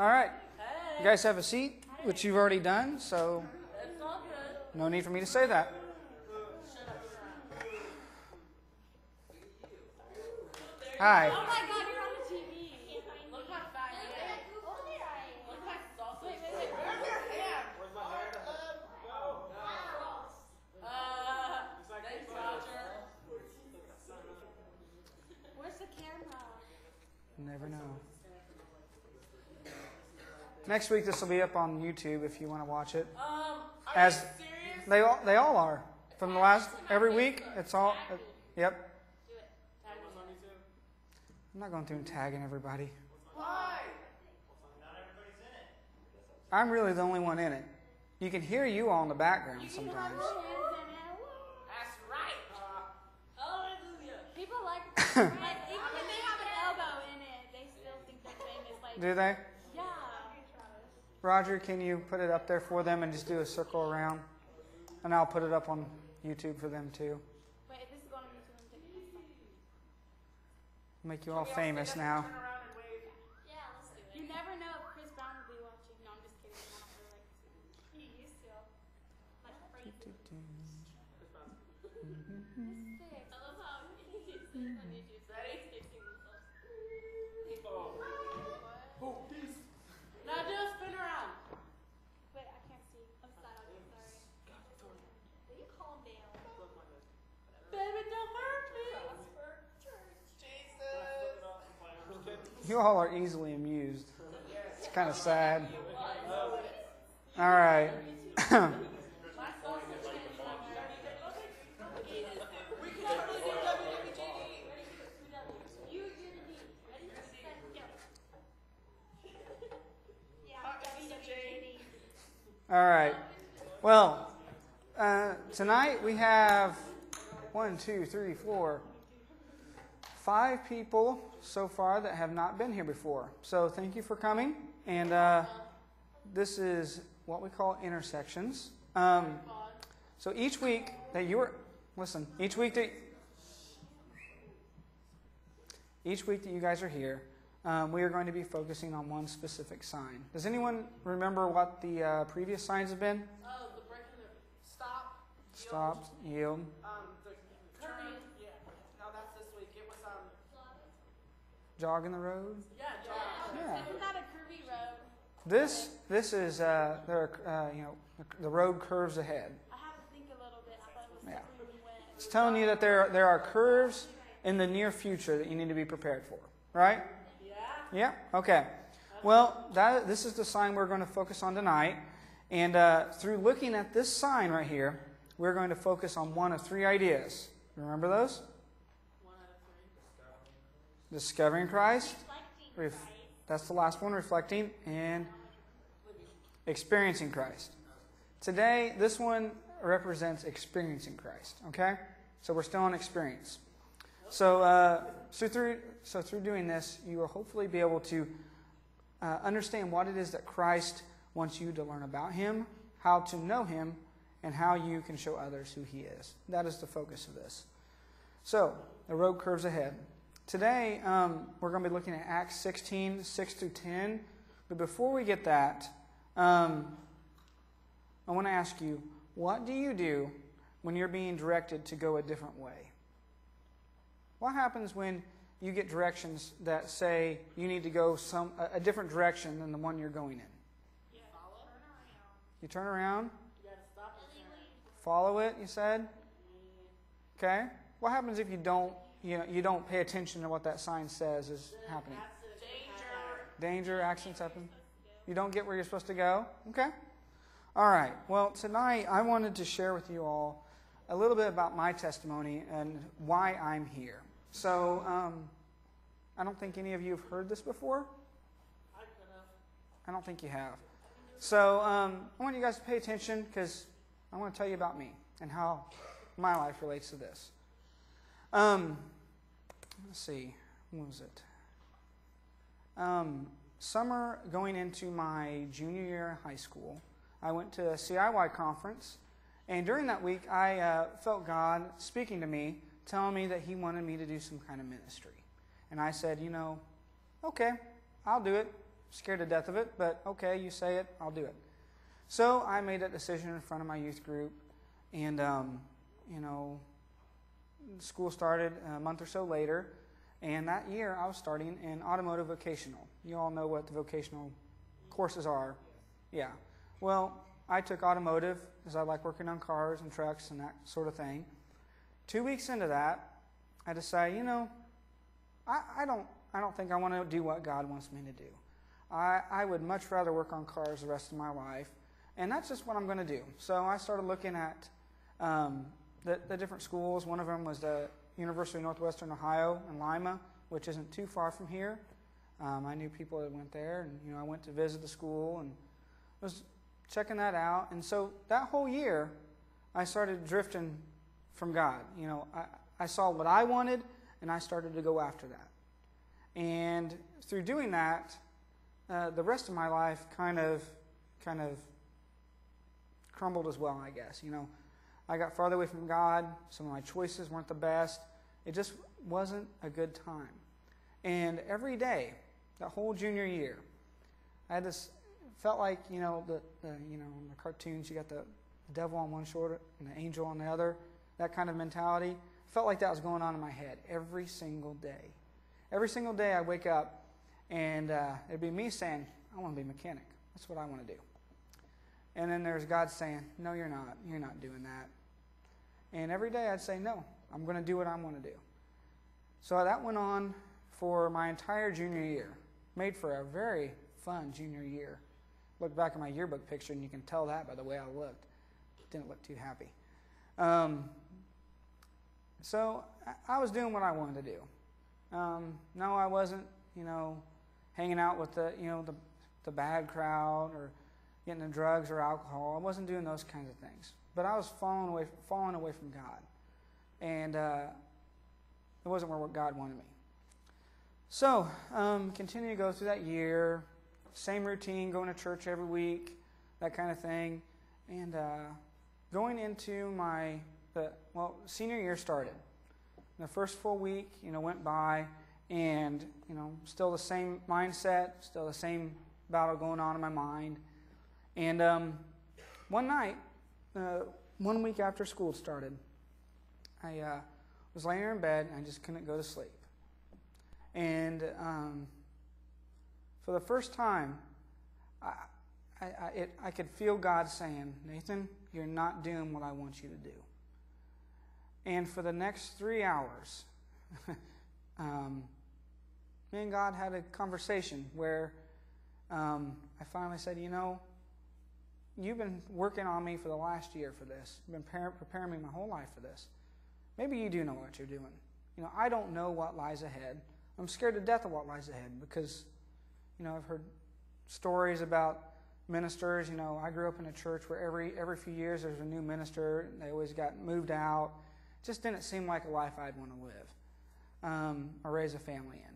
All right. You guys have a seat, which you've already done, so no need for me to say that. Hi. Oh my God, you're on the TV. Look how fat he is. Look how saucy. Wait. Where's my hair? Thanks, Roger. Where's the camera? Never know. Next week, this will be up on YouTube if you want to watch it. Are As you serious? they all are. From the last every week, it's all. Yep. Do it. Tag me. I'm not going through and tagging everybody. Why? Not everybody's in it. I'm really the only one in it. You can hear you all in the background You sometimes. have your hands in it. That's right. Hallelujah. People like, even when they have an elbow in it, they still think they're famous. Like, Do they? yeah. Roger, can you put it up there for them and just do a circle around? And I'll put it up on YouTube for them too. Wait, this is going to be too. Make you all famous now. Yeah, let's do it. You never know if Chris Brown will be watching. No, I'm just kidding. I don't really like to see him. He used to. Like crazy. Sick. I love how he keeps it on YouTube. Ready? Now do a spin around. Wait, I can't see. I'm sorry. Will you calm down? Baby, don't hurt me. Jesus. You all are easily amused. It's kind of sad. All right. All right. Well, tonight we have 5 people so far that have not been here before. So thank you for coming. And this is what we call intersections. So each week that you guys are here, we are going to be focusing on one specific sign. Does anyone remember what the previous signs have been? Oh, the break and the stop. Stop, yield. The turn. Yeah. No, that's this week. It was Jog in the road. Yeah, jog. Yeah. Isn't that a curvy road? This is the road curves ahead. I had to think a little bit. I thought it was Yeah. really wet. It's telling you that there are curves in the near future that you need to be prepared for. Right? Yeah. Yeah. Okay. Well, this is the sign we're going to focus on tonight, and through looking at this sign right here, we're going to focus on one of 3 ideas. Remember those? 1 out of 3. Discovering Christ. Reflecting Christ. That's the last one, reflecting, and experiencing Christ. Today, this one represents experiencing Christ, okay? So we're still on experience. So through doing this, you will hopefully be able to understand what it is that Christ wants you to learn about Him, how to know Him, and how you can show others who He is. That is the focus of this. So, the road curves ahead. Today, we're going to be looking at Acts 16, 6 through 10. But before we get that, I want to ask you, what do you do when you're being directed to go a different way? What happens when you get directions that say you need to go a different direction than the one you're going in? You turn around? You gotta stop and turn. Follow it, you said? Okay. What happens if you don't pay attention to what that sign says is happening? Danger, accidents happen. You don't get where you're supposed to go? Okay. All right. Well, tonight I wanted to share with you all a little bit about my testimony and why I'm here. So, I don't think any of you have heard this before. I could have. I don't think you have. So, I want you guys to pay attention because I want to tell you about me and how my life relates to this. Let's see. When was it? Summer going into my junior year in high school, I went to a CIY conference, and during that week, I felt God speaking to me, telling me that He wanted me to do some kind of ministry. And I said, okay, I'll do it. scared to death of it, but okay, you say it, I'll do it. So I made that decision in front of my youth group, and school started a month or so later, and that year I was starting in automotive vocational. You all know what the vocational courses are. Yeah. Well, I took automotive because I like working on cars and trucks and that sort of thing. 2 weeks into that, I decided, I don't think I want to do what God wants me to do. I would much rather work on cars the rest of my life, and that's just what I'm going to do. So I started looking at the different schools. One of them was the University of Northwestern Ohio in Lima, which isn't too far from here. I knew people that went there, and I went to visit the school and was checking that out. And so that whole year, I started drifting from God. I saw what I wanted, and I started to go after that. And through doing that, the rest of my life kind of crumbled as well, I guess. I got farther away from God. Some of my choices weren't the best. It just wasn't a good time. And every day, that whole junior year, I had this, felt like, in the cartoons, you got the devil on one shoulder and the angel on the other, that kind of mentality. Felt like that was going on in my head every single day. Every single day I wake up, and it'd be me saying, I want to be a mechanic. That's what I want to do. And then there's God saying, no, you're not. You're not doing that. And every day I'd say, no, I'm going to do what I want to do. So that went on for my entire junior year. Made for a very fun junior year. Look back at my yearbook picture, and you can tell that by the way I looked. Didn't look too happy. So I was doing what I wanted to do. No, I wasn't, hanging out with the bad crowd or getting into drugs or alcohol. I wasn't doing those kinds of things. But I was falling away from God. And it wasn't where God wanted me. So, continue to go through that year. Same routine, going to church every week, that kind of thing. And going into senior year started. The first full week, went by, and, still the same mindset, still the same battle going on in my mind. And one night, 1 week after school started, I was laying in bed, and I just couldn't go to sleep. And for the first time, I could feel God saying, Nathan, you're not doing what I want you to do. And for the next 3 hours, me and God had a conversation where I finally said, you've been working on me for the last year for this. You've been preparing me my whole life for this. Maybe you do know what you're doing. I don't know what lies ahead. I'm scared to death of what lies ahead because, I've heard stories about ministers. I grew up in a church where every few years there's a new minister. They always got moved out. It just didn't seem like a life I'd want to live or raise a family in.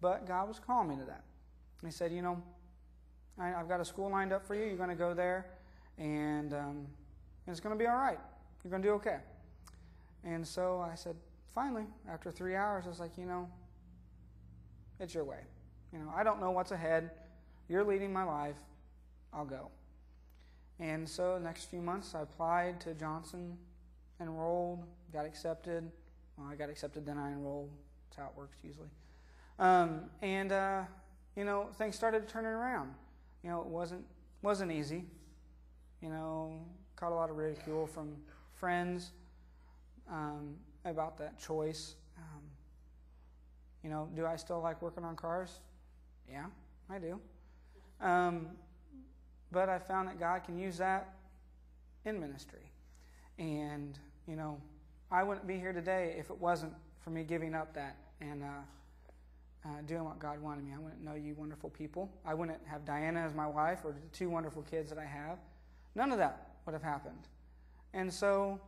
But God was calling me to that. He said, I've got a school lined up for you. You're going to go there, and it's going to be all right. You're going to do okay. And so I said, finally, after 3 hours, I was like, it's your way. I don't know what's ahead. You're leading my life. I'll go. And so the next few months, I applied to Johnson, enrolled, got accepted. Well, I got accepted, then I enrolled. That's how it works usually. Things started turning around. It wasn't easy. Caught a lot of ridicule from friends about that choice. Do I still like working on cars? Yeah, I do. But I found that God can use that in ministry. And, I wouldn't be here today if it wasn't for me giving up that and doing what God wanted me. I wouldn't know you wonderful people. I wouldn't have Diana as my wife or the 2 wonderful kids that I have. None of that would have happened. And so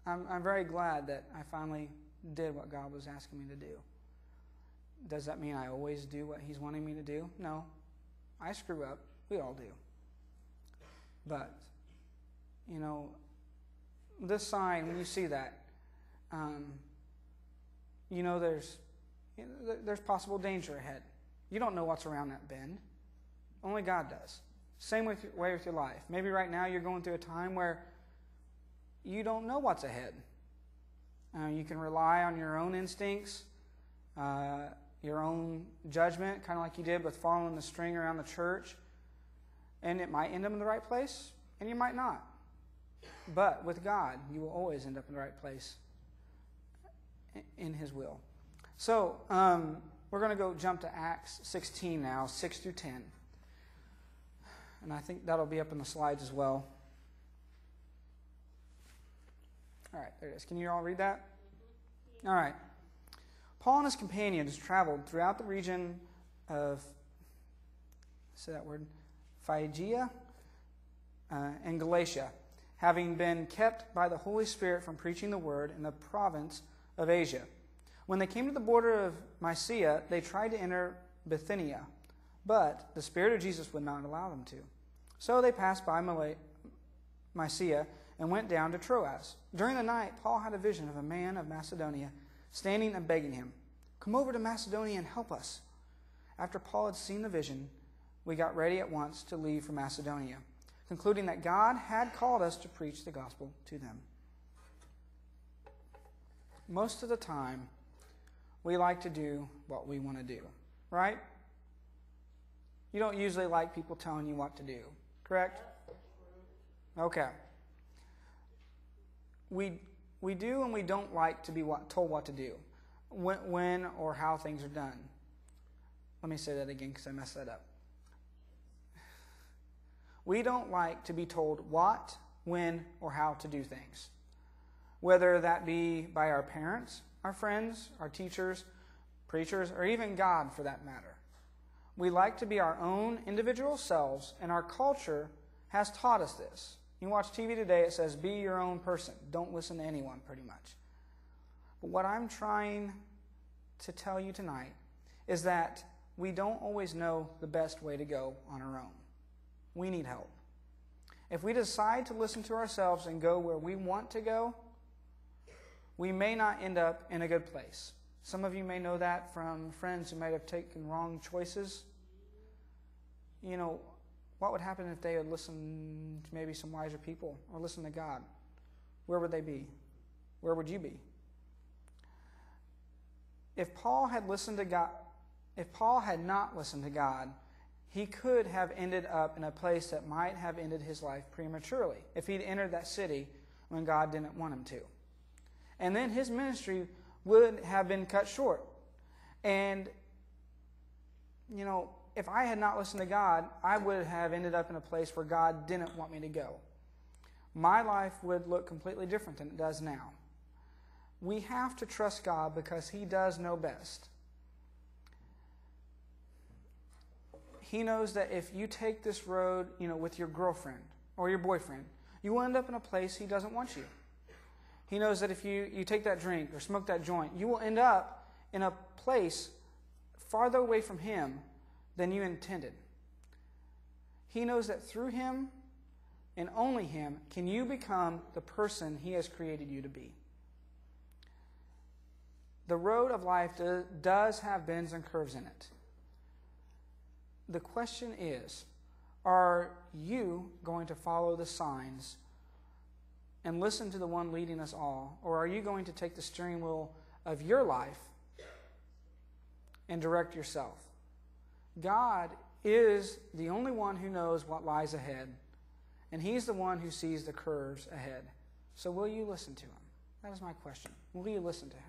I'm very glad that I finally did what God was asking me to do. Does that mean I always do what He's wanting me to do? No. I screw up. We all do. But, this sign, when you see that, there's possible danger ahead. You don't know what's around that bend. Only God does. Same way with your life. Maybe right now you're going through a time where you don't know what's ahead. You can rely on your own instincts, your own judgment, kind of like you did with following the string around the church. And it might end up in the right place, and you might not. But with God, you will always end up in the right place in His will. So, we're going to go jump to Acts 16 now, 6 through 10. And I think that'll be up in the slides as well. All right, there it is. Can you all read that? All right. Paul and his companions traveled throughout the region of, say that word, Phrygia and Galatia, having been kept by the Holy Spirit from preaching the word in the province of Asia. When they came to the border of Mysia, they tried to enter Bithynia, but the Spirit of Jesus would not allow them to. So they passed by Mysia and went down to Troas. During the night, Paul had a vision of a man of Macedonia standing and begging him, "Come over to Macedonia and help us." After Paul had seen the vision, we got ready at once to leave for Macedonia, concluding that God had called us to preach the gospel to them. Most of the time, we like to do what we want to do, right? You don't usually like people telling you what to do, correct? Okay. We do and we don't like to be told what to do, when or how things are done. Let me say that again because I messed that up. We don't like to be told what, when, or how to do things, whether that be by our parents, our friends, our teachers, preachers, or even God for that matter. We like to be our own individual selves, and our culture has taught us this. You watch TV today, it says, be your own person. Don't listen to anyone, pretty much. But what I'm trying to tell you tonight is that we don't always know the best way to go on our own. We need help. If we decide to listen to ourselves and go where we want to go, we may not end up in a good place. Some of you may know that from friends who might have taken wrong choices. You know, what would happen if they would listen to maybe some wiser people or listen to God? Where would they be? Where would you be? If Paul had not listened to God, he could have ended up in a place that might have ended his life prematurely if he'd entered that city when God didn't want him to. And then his ministry would have been cut short. And, you know, if I had not listened to God, I would have ended up in a place where God didn't want me to go. My life would look completely different than it does now. We have to trust God because He does know best. He knows that if you take this road, you know, with your girlfriend or your boyfriend, you will end up in a place He doesn't want you. He knows that if you take that drink or smoke that joint, you will end up in a place farther away from Him than you intended. He knows that through Him and only Him can you become the person He has created you to be. The road of life does have bends and curves in it. The question is, are you going to follow the signs and listen to the one leading us all, or are you going to take the steering wheel of your life and direct yourself? God is the only one who knows what lies ahead, and He's the one who sees the curves ahead. So will you listen to Him? That is my question. Will you listen to Him?